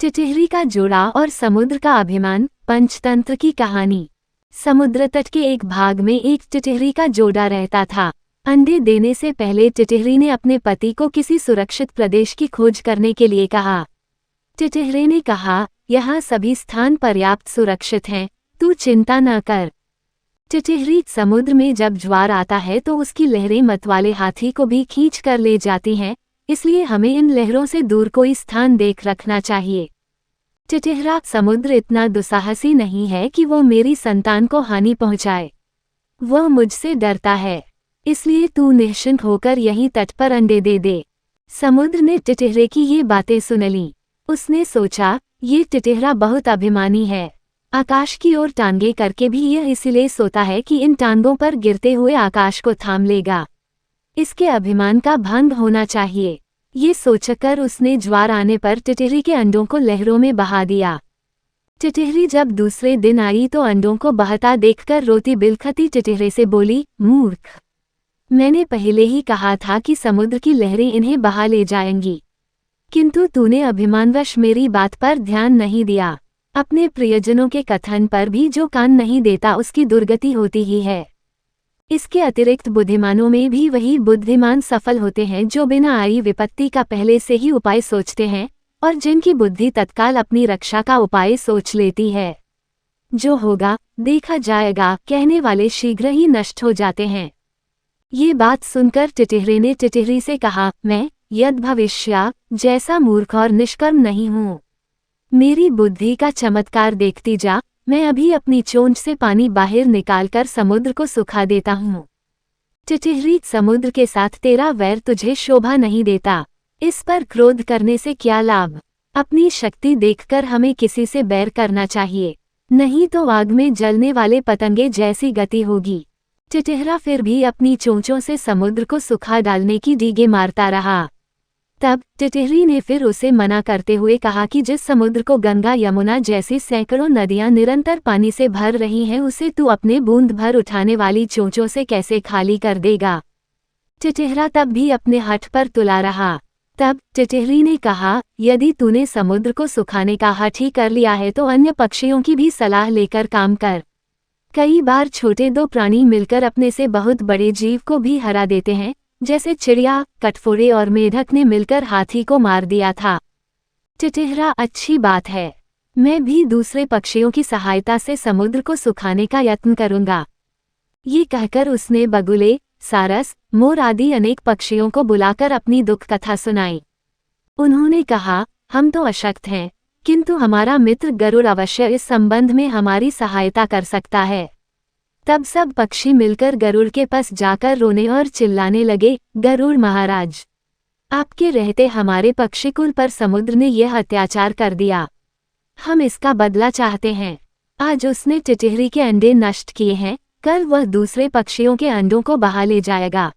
टिटहरी का जोड़ा और समुद्र का अभिमान। पंचतंत्र की कहानी। समुद्र तट के एक भाग में एक टिटहरी का जोड़ा रहता था। अंडे देने से पहले टिटहरी ने अपने पति को किसी सुरक्षित प्रदेश की खोज करने के लिए कहा। टिटहरी ने कहा, यहाँ सभी स्थान पर्याप्त सुरक्षित हैं, तू चिंता न कर। टिटहरी समुद्र में जब ज्वार आता है तो उसकी लहरें मतवाले हाथी को भी खींच कर ले जाती हैं, इसलिए हमें इन लहरों से दूर कोई स्थान देख रखना चाहिए। टिटहरा, समुद्र इतना दुस्साहसी नहीं है कि वो मेरी संतान को हानि पहुंचाए। वह मुझसे डरता है, इसलिए तू निश्चिंत होकर यहीं तट पर अंडे दे दे। समुद्र ने टिटहरे की ये बातें सुन लीं। उसने सोचा, ये टिटहरा बहुत अभिमानी है। आकाश की ओर टांगे करके भी यह इसलिए सोता है कि इन टांगों पर गिरते हुए आकाश को थाम लेगा। इसके अभिमान का भंग होना चाहिए। ये सोचकर उसने ज्वार आने पर टिटहरी के अंडों को लहरों में बहा दिया। टिटहरी जब दूसरे दिन आई तो अंडों को बहता देखकर रोती बिलखती टिटहरे से बोली, मूर्ख, मैंने पहले ही कहा था कि समुद्र की लहरें इन्हें बहा ले जाएंगी, किंतु तूने अभिमानवश मेरी बात पर ध्यान नहीं दिया। अपने प्रियजनों के कथन पर भी जो कान नहीं देता उसकी दुर्गति होती ही है। इसके अतिरिक्त बुद्धिमानों में भी वही बुद्धिमान सफल होते हैं जो बिना आई विपत्ति का पहले से ही उपाय सोचते हैं और जिनकी बुद्धि तत्काल अपनी रक्षा का उपाय सोच लेती है। जो होगा देखा जाएगा कहने वाले शीघ्र ही नष्ट हो जाते हैं। ये बात सुनकर टिटहरे ने टिटहरी से कहा, मैं यद भविष्या जैसा मूर्ख और निष्कर्म नहीं हूँ। मेरी बुद्धि का चमत्कार देखती जा। मैं अभी अपनी चोंच से पानी बाहर निकालकर समुद्र को सुखा देता हूँ। टिटहरी, समुद्र के साथ तेरा वैर तुझे शोभा नहीं देता। इस पर क्रोध करने से क्या लाभ। अपनी शक्ति देखकर हमें किसी से बैर करना चाहिए, नहीं तो आग में जलने वाले पतंगे जैसी गति होगी। टिटहरा फिर भी अपनी चोंचों से समुद्र को सुखा डालने की डींगे मारता रहा। तब टिटहरी ने फिर उसे मना करते हुए कहा कि जिस समुद्र को गंगा यमुना जैसी सैकड़ों नदियां निरंतर पानी से भर रही हैं उसे तू अपने बूंद भर उठाने वाली चोंचों से कैसे खाली कर देगा। टिटहरा तब भी अपने हठ पर तुला रहा। तब टिटहरी ने कहा, यदि तूने समुद्र को सुखाने का हठ ही कर लिया है तो अन्य पक्षियों की भी सलाह लेकर काम कर। कई बार छोटे दो प्राणी मिलकर अपने से बहुत बड़े जीव को भी हरा देते हैं, जैसे चिड़िया, कटफोड़े और मेढक ने मिलकर हाथी को मार दिया था। टिटहरा, अच्छी बात है, मैं भी दूसरे पक्षियों की सहायता से समुद्र को सुखाने का यत्न करूंगा। ये कहकर उसने बगुले, सारस, मोर आदि अनेक पक्षियों को बुलाकर अपनी दुख कथा सुनाई। उन्होंने कहा, हम तो अशक्त हैं, किंतु हमारा मित्र गरुड़ अवश्य इस संबंध में हमारी सहायता कर सकता है। तब सब पक्षी मिलकर गरुड़ के पास जाकर रोने और चिल्लाने लगे, गरुड़ महाराज, आपके रहते हमारे पक्षीकुल पर समुद्र ने यह अत्याचार कर दिया। हम इसका बदला चाहते हैं। आज उसने टिटहरी के अंडे नष्ट किए हैं, कल वह दूसरे पक्षियों के अंडों को बहा ले जाएगा।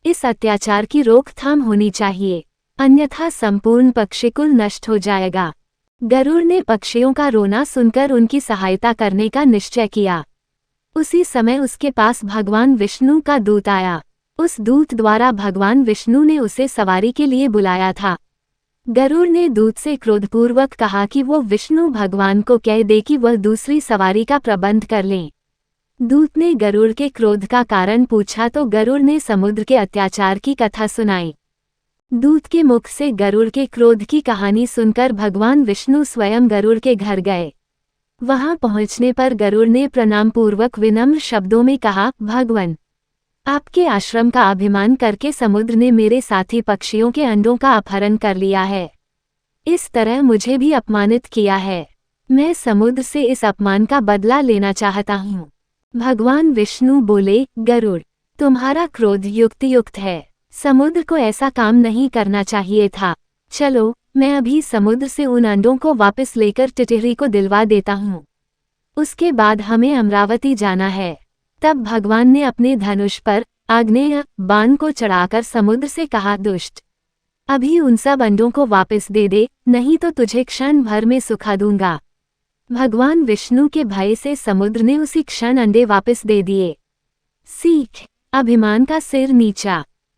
इस अत्याचार की रोकथाम होनी चाहिए, अन्यथा संपूर्ण पक्षीकुल नष्ट हो जाएगा। गरुड़ ने पक्षियों का रोना सुनकर उनकी सहायता करने का निश्चय किया। उसी समय उसके पास भगवान विष्णु का दूत आया। उस दूत द्वारा भगवान विष्णु ने उसे सवारी के लिए बुलाया था। गरुड़ ने दूत से क्रोधपूर्वक कहा कि वो विष्णु भगवान को कह दे कि वह दूसरी सवारी का प्रबंध कर लें। दूत ने गरुड़ के क्रोध का कारण पूछा तो गरुड़ ने समुद्र के अत्याचार की कथा सुनाई। दूत के मुख से गरुड़ के क्रोध की कहानी सुनकर भगवान विष्णु स्वयं गरुड़ के घर गए। वहां पहुंचने पर गरुड़ ने प्रणाम पूर्वक विनम्र शब्दों में कहा, भगवान, आपके आश्रम का अभिमान करके समुद्र ने मेरे साथी पक्षियों के अंडों का अपहरण कर लिया है। इस तरह मुझे भी अपमानित किया है। मैं समुद्र से इस अपमान का बदला लेना चाहता हूँ। भगवान विष्णु बोले, गरुड़, तुम्हारा क्रोध युक्तियुक्त है। समुद्र को ऐसा काम नहीं करना चाहिए था। चलो, मैं अभी समुद्र से उन अंडों को वापस लेकर टिटहरी को दिलवा देता हूँ। उसके बाद हमें अमरावती जाना है। तब भगवान ने अपने धनुष पर आग्नेय बाण को चढ़ाकर समुद्र से कहा, दुष्ट, अभी उन सब अंडों को वापस दे दे, नहीं तो तुझे क्षण भर में सुखा दूंगा। भगवान विष्णु के भय से समुद्र ने उसी क्षण अंडे वापस दे दिए। सीख, अभिमान का सिर नीचा।